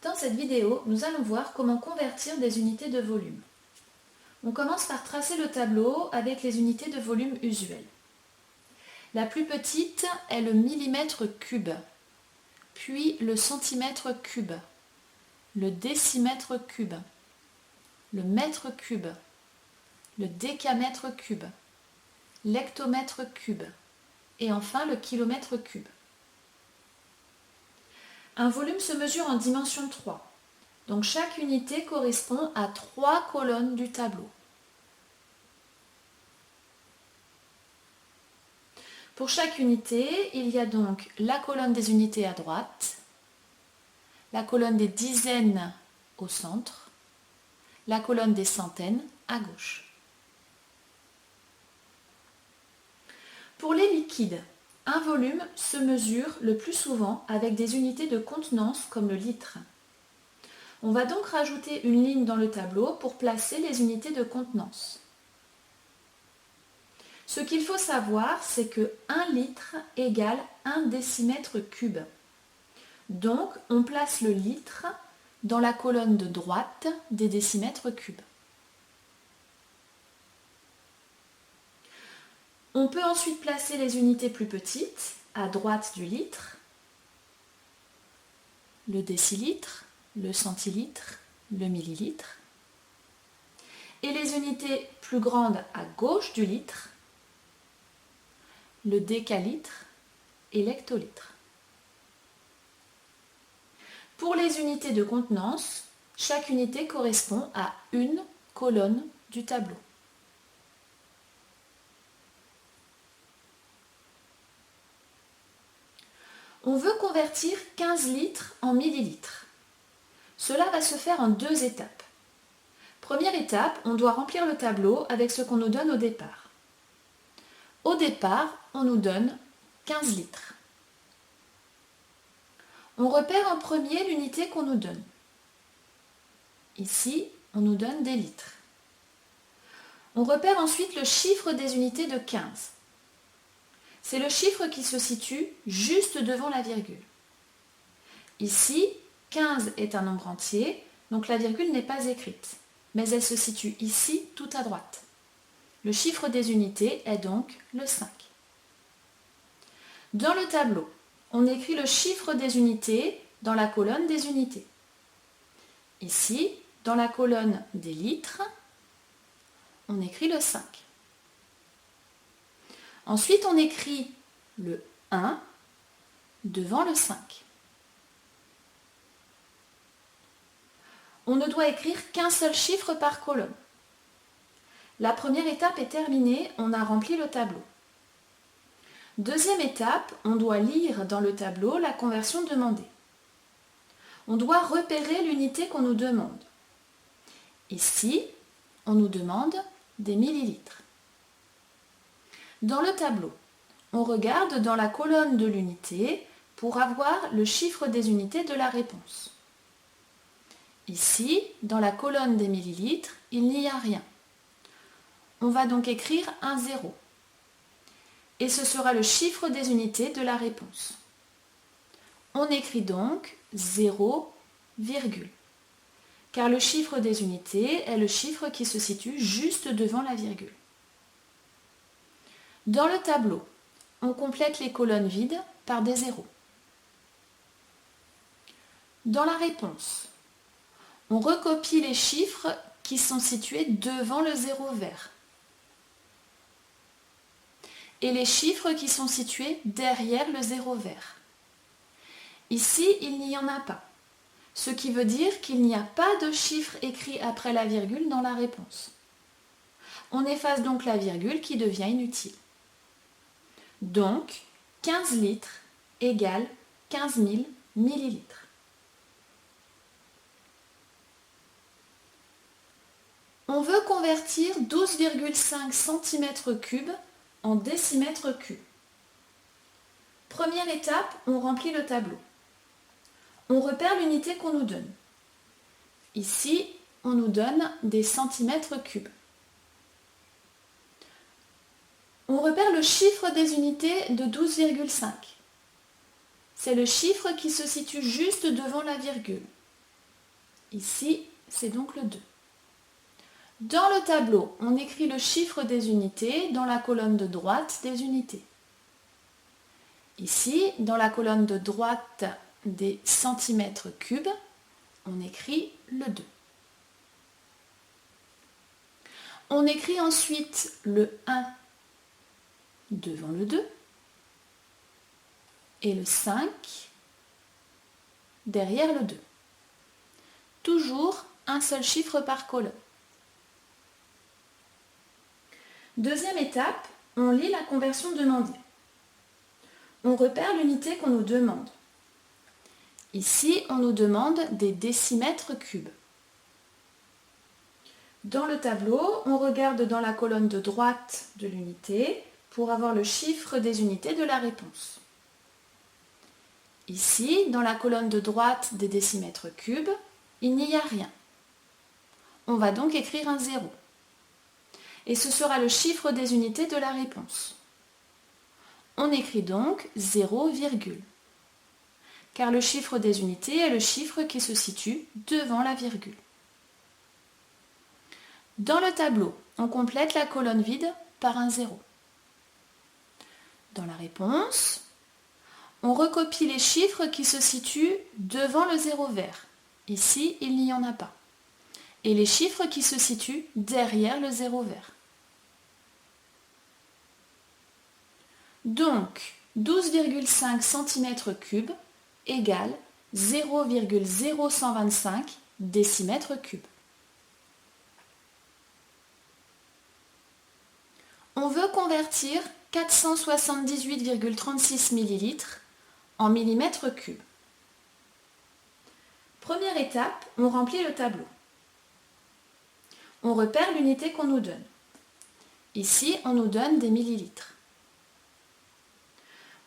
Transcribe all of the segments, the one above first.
Dans cette vidéo, nous allons voir comment convertir des unités de volume. On commence par tracer le tableau avec les unités de volume usuelles. La plus petite est le millimètre cube, puis le centimètre cube, le décimètre cube, le mètre cube, le décamètre cube, l'hectomètre cube et enfin le kilomètre cube. Un volume se mesure en dimension 3. Donc chaque unité correspond à 3 colonnes du tableau. Pour chaque unité, il y a donc la colonne des unités à droite, la colonne des dizaines au centre, la colonne des centaines à gauche. Pour les liquides, un volume se mesure le plus souvent avec des unités de contenance comme le litre. On va donc rajouter une ligne dans le tableau pour placer les unités de contenance. Ce qu'il faut savoir, c'est que 1 litre égale 1 décimètre cube. Donc, on place le litre dans la colonne de droite des décimètres cubes. On peut ensuite placer les unités plus petites à droite du litre, le décilitre, le centilitre, le millilitre, et les unités plus grandes à gauche du litre, le décalitre et l'hectolitre. Pour les unités de contenance, chaque unité correspond à une colonne du tableau. On veut convertir 15 litres en millilitres. Cela va se faire en 2 étapes. Première étape, on doit remplir le tableau avec ce qu'on nous donne au départ. Au départ, on nous donne 15 litres. On repère en premier l'unité qu'on nous donne. Ici, on nous donne des litres. On repère ensuite le chiffre des unités de 15. C'est le chiffre qui se situe juste devant la virgule. Ici, 15 est un nombre entier, donc la virgule n'est pas écrite, mais elle se situe ici tout à droite. Le chiffre des unités est donc le 5. Dans le tableau, on écrit le chiffre des unités dans la colonne des unités. Ici, dans la colonne des litres, on écrit le 5. Ensuite, on écrit le 1 devant le 5. On ne doit écrire qu'un seul chiffre par colonne. La première étape est terminée, on a rempli le tableau. Deuxième étape, on doit lire dans le tableau la conversion demandée. On doit repérer l'unité qu'on nous demande. Ici, on nous demande des millilitres. Dans le tableau, on regarde dans la colonne de l'unité pour avoir le chiffre des unités de la réponse. Ici, dans la colonne des millilitres, il n'y a rien. On va donc écrire un 0. Et ce sera le chiffre des unités de la réponse. On écrit donc 0, car le chiffre des unités est le chiffre qui se situe juste devant la virgule. Dans le tableau, on complète les colonnes vides par des zéros. Dans la réponse, on recopie les chiffres qui sont situés devant le 0 vert et les chiffres qui sont situés derrière le 0 vert. Ici, il n'y en a pas, ce qui veut dire qu'il n'y a pas de chiffre écrit après la virgule dans la réponse. On efface donc la virgule qui devient inutile. Donc, 15 litres égale 15 000 millilitres. On veut convertir 12,5 cm3 en décimètres cubes. Première étape, on remplit le tableau. On repère l'unité qu'on nous donne. Ici, on nous donne des centimètres cubes. On repère le chiffre des unités de 12,5. C'est le chiffre qui se situe juste devant la virgule. Ici, c'est donc le 2. Dans le tableau, on écrit le chiffre des unités dans la colonne de droite des unités. Ici, dans la colonne de droite des centimètres cubes, on écrit le 2. On écrit ensuite le 1 devant le 2 et le 5 derrière le 2. Toujours un seul chiffre par colonne. Deuxième étape, on lit la conversion demandée. On repère l'unité qu'on nous demande. Ici, on nous demande des décimètres cubes. Dans le tableau, on regarde dans la colonne de droite de l'unité pour avoir le chiffre des unités de la réponse. Ici, dans la colonne de droite des décimètres cubes, il n'y a rien. On va donc écrire un 0. Et ce sera le chiffre des unités de la réponse. On écrit donc 0, car le chiffre des unités est le chiffre qui se situe devant la virgule. Dans le tableau, on complète la colonne vide par un 0. Dans la réponse, on recopie les chiffres qui se situent devant le 0 vert. Ici, il n'y en a pas. Et les chiffres qui se situent derrière le 0 vert. Donc, 12,5 cm3 égale 0,0125 décimètres cubes. On veut convertir 478,36 ml en millimètres cubes. Première étape, on remplit le tableau. On repère l'unité qu'on nous donne. Ici, on nous donne des millilitres.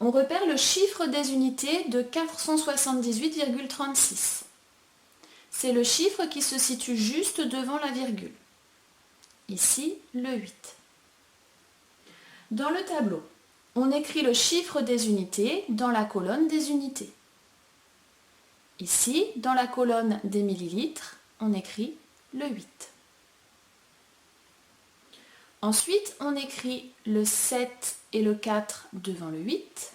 On repère le chiffre des unités de 478,36. C'est le chiffre qui se situe juste devant la virgule. Ici, le 8. Dans le tableau, on écrit le chiffre des unités dans la colonne des unités. Ici, dans la colonne des millilitres, on écrit le 8. Ensuite, on écrit le 7 et le 4 devant le 8.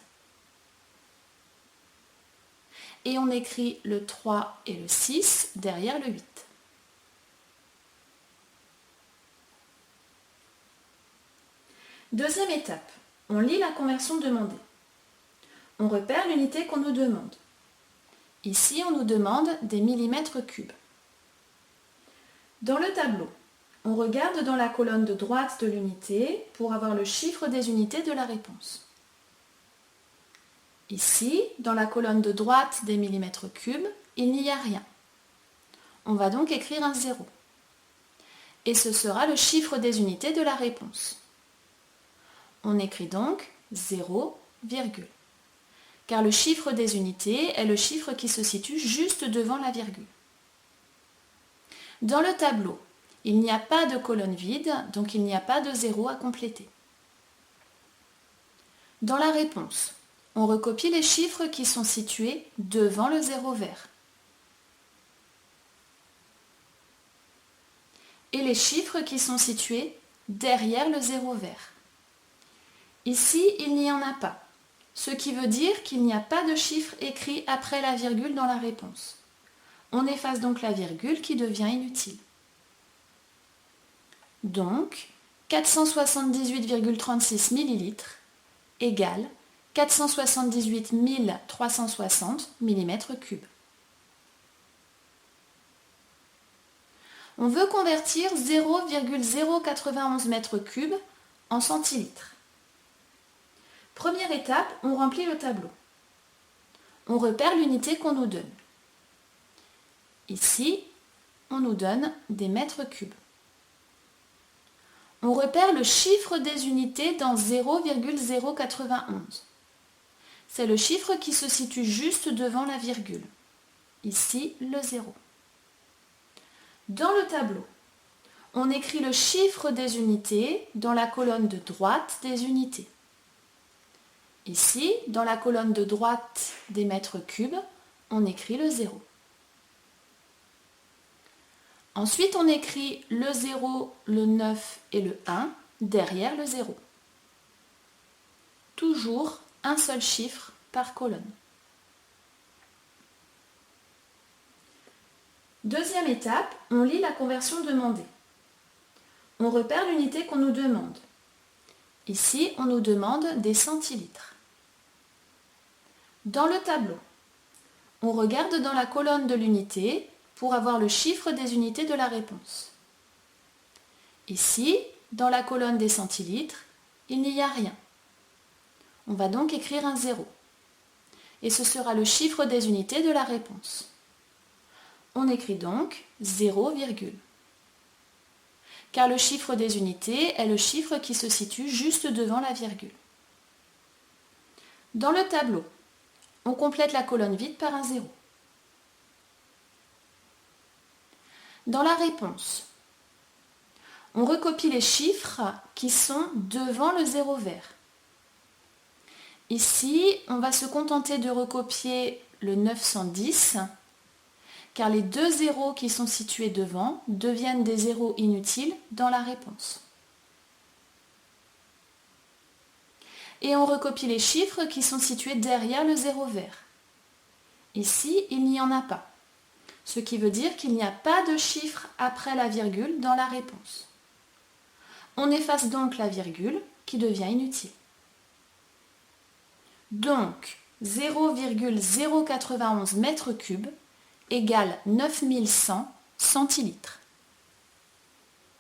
Et on écrit le 3 et le 6 derrière le 8. Deuxième étape, on lit la conversion demandée. On repère l'unité qu'on nous demande. Ici, on nous demande des millimètres cubes. Dans le tableau, on regarde dans la colonne de droite de l'unité pour avoir le chiffre des unités de la réponse. Ici, dans la colonne de droite des millimètres cubes, il n'y a rien. On va donc écrire un 0. Et ce sera le chiffre des unités de la réponse. On écrit donc 0, car le chiffre des unités est le chiffre qui se situe juste devant la virgule. Dans le tableau, il n'y a pas de colonne vide, donc il n'y a pas de 0 à compléter. Dans la réponse, on recopie les chiffres qui sont situés devant le 0 vert. Et les chiffres qui sont situés derrière le 0 vert. Ici, il n'y en a pas, ce qui veut dire qu'il n'y a pas de chiffre écrit après la virgule dans la réponse. On efface donc la virgule qui devient inutile. Donc, 478,36 ml égale 478 360 mm3. On veut convertir 0,091 m3 en centilitres. Première étape, on remplit le tableau. On repère l'unité qu'on nous donne. Ici, on nous donne des mètres cubes. On repère le chiffre des unités dans 0,091. C'est le chiffre qui se situe juste devant la virgule. Ici, le 0. Dans le tableau, on écrit le chiffre des unités dans la colonne de droite des unités. Ici, dans la colonne de droite des mètres cubes, on écrit le 0. Ensuite, on écrit le 0, le 9 et le 1 derrière le 0. Toujours un seul chiffre par colonne. Deuxième étape, on lit la conversion demandée. On repère l'unité qu'on nous demande. Ici, on nous demande des centilitres. Dans le tableau, on regarde dans la colonne de l'unité pour avoir le chiffre des unités de la réponse. Ici, dans la colonne des centilitres, il n'y a rien. On va donc écrire un 0. Et ce sera le chiffre des unités de la réponse. On écrit donc 0, car le chiffre des unités est le chiffre qui se situe juste devant la virgule. Dans le tableau, on complète la colonne vide par un 0. Dans la réponse, on recopie les chiffres qui sont devant le 0 vert. Ici, on va se contenter de recopier le 910, car les deux zéros qui sont situés devant deviennent des zéros inutiles dans la réponse. Et on recopie les chiffres qui sont situés derrière le 0 vert. Ici, il n'y en a pas, ce qui veut dire qu'il n'y a pas de chiffre après la virgule dans la réponse. On efface donc la virgule qui devient inutile. Donc, 0,091 mètres cubes égale 9100 centilitres.